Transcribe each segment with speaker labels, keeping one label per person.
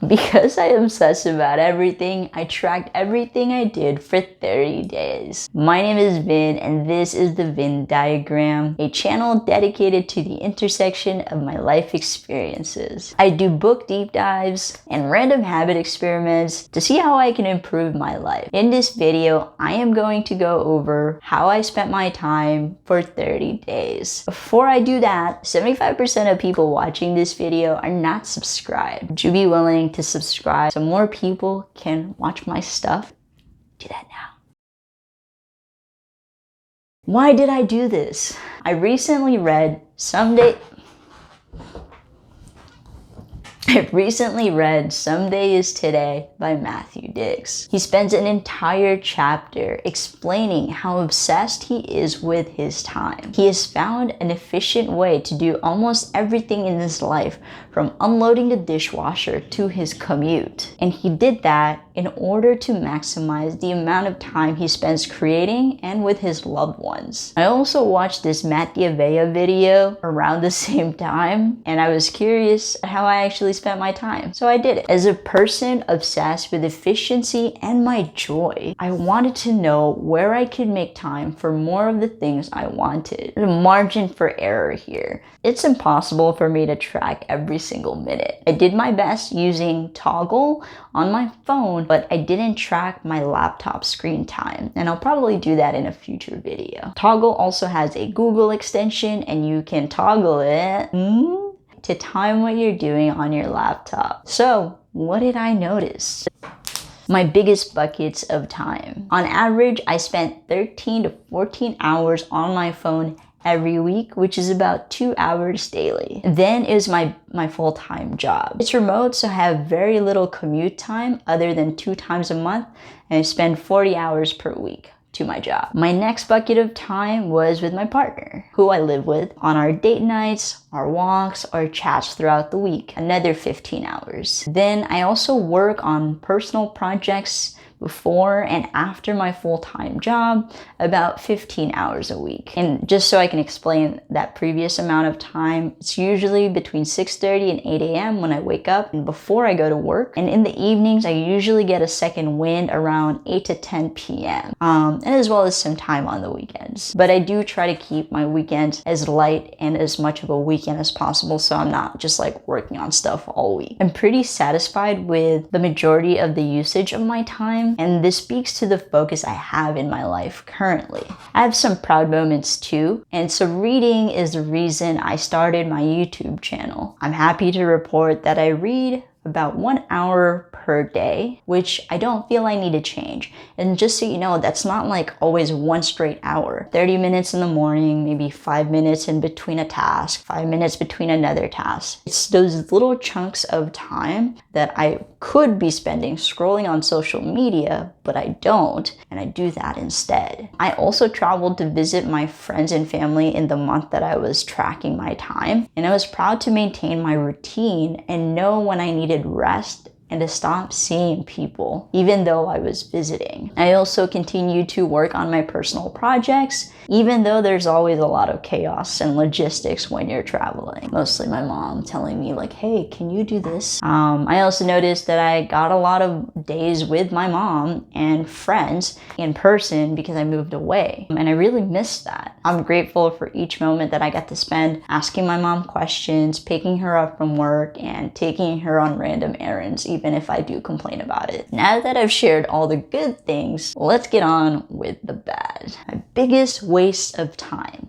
Speaker 1: Because I obsess about everything, I tracked everything I did for 30 days. My name is Vin, and this is the Venn diagram, a channel dedicated to the intersection of my life experiences. I do book deep dives and random habit experiments to see how I can improve my life. In this video, I am going to go over how I spent my time for 30 days. Before I do that, 75% of people watching this video are not subscribed. Would you be willing to subscribe so more people can watch my stuff? Do that now. Why did I do this? I recently read Someday Is Today by Matthew Dix. He spends an entire chapter explaining how obsessed he is with his time. He has found an efficient way to do almost everything in his life, from unloading the dishwasher to his commute. And he did that in order to maximize the amount of time he spends creating and with his loved ones. I also watched this Matt Diavella video around the same time, and I was curious how I actually spent my time. So I did it. As a person obsessed with efficiency and my joy, I wanted to know where I could make time for more of the things I wanted. The margin for error here. It's impossible for me to track every single minute. I did my best using Toggle on my phone, but I didn't track my laptop screen time, and I'll probably do that in a future video. Toggle also has a Google extension, and you can toggle it to time what you're doing on your laptop. So, what did I notice? My biggest buckets of time. On average, I spent 13 to 14 hours on my phone every week, which is about 2 hours daily. Then is my full-time job. It's remote, so I have very little commute time other than 2 times a month, and I spend 40 hours per week to my job. My next bucket of time was with my partner, who I live with, on our date nights, our walks, our chats throughout the week, another 15 hours. Then I also work on personal projects before and after my full-time job, about 15 hours a week. And just so I can explain that previous amount of time, it's usually between 6:30 and 8 a.m. when I wake up and before I go to work. And in the evenings, I usually get a second wind around 8 to 10 p.m. And as well as some time on the weekends. But I do try to keep my weekends as light and as much of a weekend as possible, so I'm not just like working on stuff all week. I'm pretty satisfied with the majority of the usage of my time, and this speaks to the focus I have in my life currently. I have some proud moments too, and so reading is the reason I started my YouTube channel. I'm happy to report that I read about 1 hour per day, which I don't feel I need to change. And just so you know, that's not like always one straight hour. 30 minutes in the morning, maybe 5 minutes in between a task, 5 minutes between another task. It's those little chunks of time that I could be spending scrolling on social media, but I don't, and I do that instead. I also traveled to visit my friends and family in the month that I was tracking my time, and I was proud to maintain my routine and know when I needed rest and to stop seeing people, even though I was visiting. I also continued to work on my personal projects, even though there's always a lot of chaos and logistics when you're traveling. Mostly my mom telling me like, hey, can you do this? I also noticed that I got a lot of days with my mom and friends in person because I moved away, and I really missed that. I'm grateful for each moment that I got to spend asking my mom questions, picking her up from work, and taking her on random errands, even if I do complain about it. Now that I've shared all the good things, let's get on with the bad. My biggest waste of time.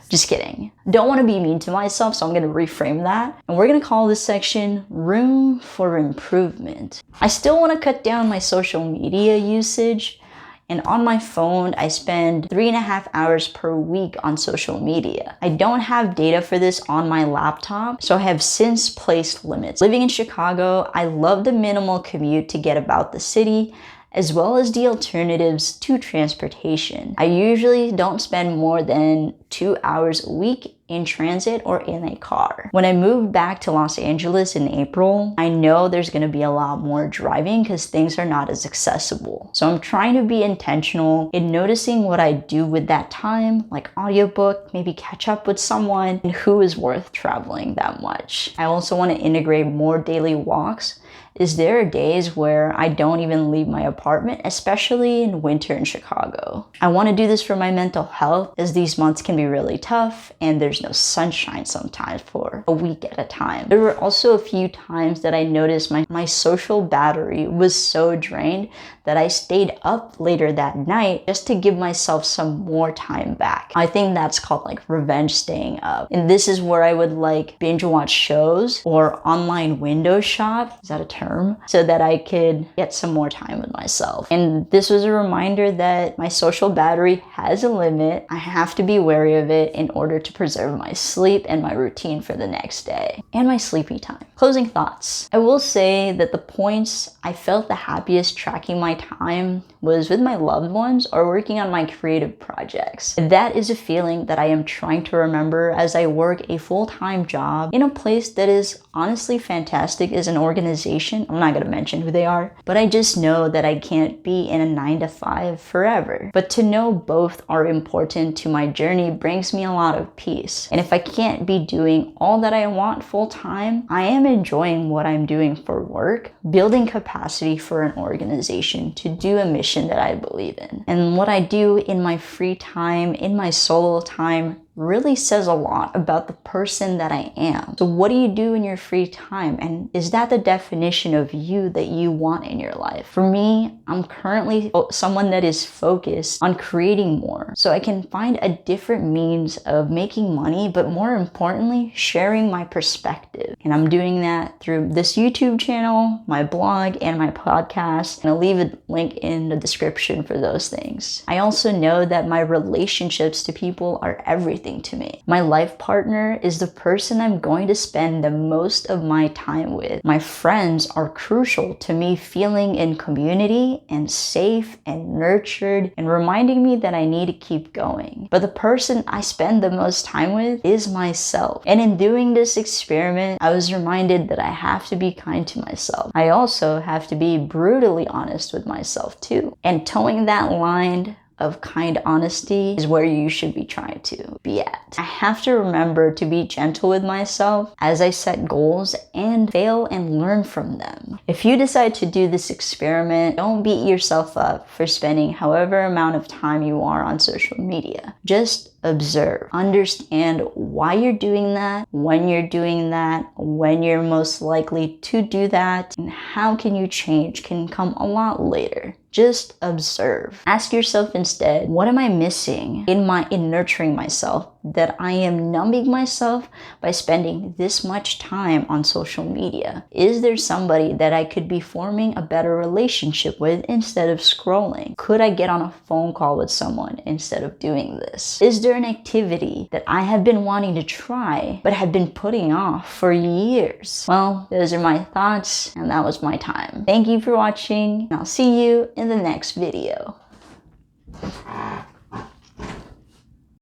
Speaker 1: Just kidding. Don't want to be mean to myself, so I'm going to reframe that. And we're going to call this section Room for Improvement. I still want to cut down my social media usage. And on my phone, I spend 3.5 hours per week on social media. I don't have data for this on my laptop, so I have since placed limits. Living in Chicago, I love the minimal commute to get about the city, as well as the alternatives to transportation. I usually don't spend more than 2 hours a week in transit or in a car. When I moved back to Los Angeles in April, I know there's gonna be a lot more driving because things are not as accessible. So I'm trying to be intentional in noticing what I do with that time, like audiobook, maybe catch up with someone who is worth traveling that much. I also want to integrate more daily walks is there are days where I don't even leave my apartment, especially in winter in Chicago. I want to do this for my mental health, as these months can be really tough and there's no sunshine sometimes for a week at a time. There were also a few times that I noticed my social battery was so drained that I stayed up later that night just to give myself some more time back. I think that's called like revenge staying up. And this is where I would like binge watch shows or online window shop, is that a term? So that I could get some more time with myself. And this was a reminder that my social battery has a limit. I have to be wary of it in order to preserve my sleep and my routine for the next day and my sleepy time. Closing thoughts. I will say that the points I felt the happiest tracking my time was with my loved ones or working on my creative projects. That is a feeling that I am trying to remember as I work a full-time job in a place that is honestly fantastic as an organization. I'm not gonna mention who they are, but I just know that I can't be in a 9-to-5 forever. But to know both are important to my journey brings me a lot of peace. And if I can't be doing all that I want full-time, I am enjoying what I'm doing for work, building capacity for an organization to do a mission that I believe in. And what I do in my free time, in my solo time, really says a lot about the person that I am. So what do you do in your free time? And is that the definition of you that you want in your life? For me, I'm currently someone that is focused on creating more so I can find a different means of making money, but more importantly, sharing my perspective. And I'm doing that through this YouTube channel, my blog, and my podcast. And I'll leave a link in the description for those things. I also know that my relationships to people are everything to me. My life partner is the person I'm going to spend the most of my time with. My friends are crucial to me feeling in community and safe and nurtured and reminding me that I need to keep going. But the person I spend the most time with is myself. And in doing this experiment, I was reminded that I have to be kind to myself. I also have to be brutally honest with myself too. And towing that line of kind honesty is where you should be trying to be at. I have to remember to be gentle with myself as I set goals and fail and learn from them. If you decide to do this experiment, don't beat yourself up for spending however amount of time you are on social media. Just observe, understand why you're doing that, when you're doing that, when you're most likely to do that, and how can you change can come a lot later. Just observe. Ask yourself instead, what am I missing in nurturing myself that I am numbing myself by spending this much time on social media? Is there somebody that I could be forming a better relationship with instead of scrolling? Could I get on a phone call with someone instead of doing this? Is there an activity that I have been wanting to try but have been putting off for years? Well, those are my thoughts, and that was my time. Thank you for watching, and I'll see you in the next video.